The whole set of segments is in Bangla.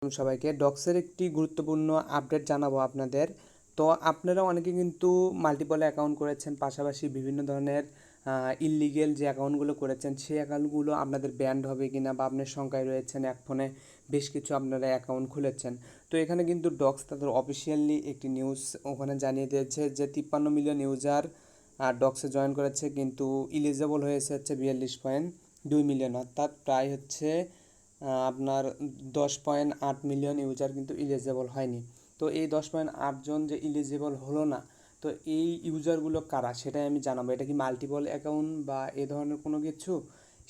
সবাইকে ডক্সের একটি গুরুত্বপূর্ণ আপডেট জানাবো আপনাদের। তো আপনারা অনেকে কিন্তু মাল্টিপল অ্যাকাউন্ট করেছেন, পাশাপাশি বিভিন্ন ধরনের ইললিগেল যে অ্যাকাউন্টগুলো করেছেন সেই অ্যাকাউন্টগুলো আপনাদের ব্যান্ড হবে কিনা, বা আপনার সংখ্যায় রয়েছেন এক ফোনে বেশ কিছু আপনারা অ্যাকাউন্ট খুলেছেন। তো এখানে কিন্তু ডক্স তাদের অফিসিয়ালি একটি নিউজ ওখানে জানিয়ে দিয়েছে যে 53 মিলিয়ন ইউজার ডক্সে জয়েন করেছে, কিন্তু ইলিজেবল হয়েছে হচ্ছে 42.2 মিলিয়ন, অর্থাৎ প্রায় হচ্ছে আপনার 10.8 মিলিয়ন ইউজার কিন্তু ইলিজিবল হয়নি। তো এই 10.8 জন যে ইলিজিবল হলো না, তো এই ইউজারগুলো কারা সেটাই আমি জানাবো। এটা কি মাল্টিপল অ্যাকাউন্ট বা এ ধরনের কোনো কিছু,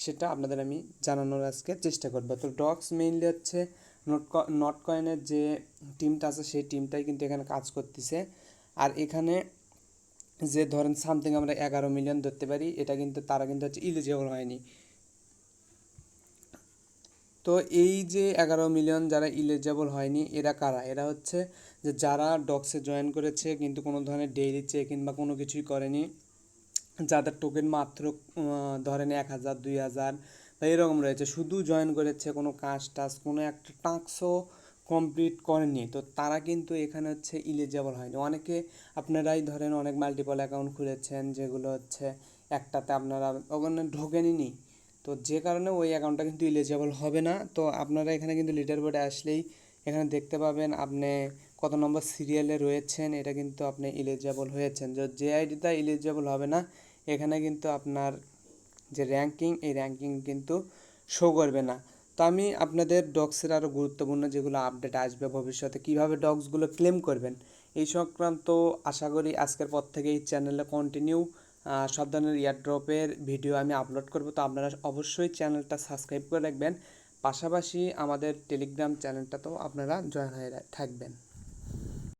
সেটা আপনাদের আমি জানানোর আজকে চেষ্টা করবো। তো ডক্স মেইনলি হচ্ছে নট কয়েনের যে টিমটা আছে সেই টিমটাই কিন্তু এখানে কাজ করতেছে। আর এখানে যে ধরেন সামথিং আমরা 11 মিলিয়ন ধরতে পারি, এটা কিন্তু তারা কিন্তু হচ্ছে ইলিজিবল হয়নি। তো এই যে 11 মিলিয়ন যারা ইলিজিবল হয়নি, এরা কারা? এরা হচ্ছে যে যারা ডক্সে জয়েন করেছে কিন্তু কোনো ধরনের ডেইলি চেক ইন বা কোনো কিছুই করেনি, যাদের টোকেন মাত্র ধরেন 1,000 2,000 বা এরকম রয়েছে, শুধু জয়েন করেছে, কোনো কাজ টাজ কোনো একটা টাস্কও কমপ্লিট করেনি, তো তারা কিন্তু এখানে হচ্ছে ইলিজিবল হয়নি। অনেকে আপনারাই ধরেন অনেক মাল্টিপল অ্যাকাউন্ট খুলেছেন যেগুলো হচ্ছে একটাতে আপনারা ওখানে ঢোকেনি, তো যে কারণে ওই অ্যাকাউন্টটা কিন্তু ইলিজিবল হবে না। তো আপনারা এখানে কিন্তু লিডার বোর্ডে আসলেই এখানে দেখতে পাবেন আপনি কত নম্বর সিরিয়ালে রয়েছেন, এটা কিন্তু আপনি ইলিজিবল হয়েছেন। যে আইডিটা ইলিজিবল হবে না, এখানে কিন্তু আপনার যে র্যাঙ্কিং, এই র্যাঙ্কিং কিন্তু শো করবে না। তো আমি আপনাদের ডক্সের আরও গুরুত্বপূর্ণ যেগুলো আপডেট আসবে ভবিষ্যতে, কীভাবে ডক্সগুলো ক্লেম করবেন এই সংক্রান্ত আশা করি আজকের পর থেকে এই চ্যানেলে কন্টিনিউ সব ধরনের ইয়ারড্রপের ভিডিও আমি আপলোড করব। তো আপনারা অবশ্যই চ্যানেলটা সাবস্ক্রাইব করে রাখবেন, পাশাপাশি আমাদের টেলিগ্রাম চ্যানেলটাতেও আপনারা জয়েন হয়ে থাকবেন।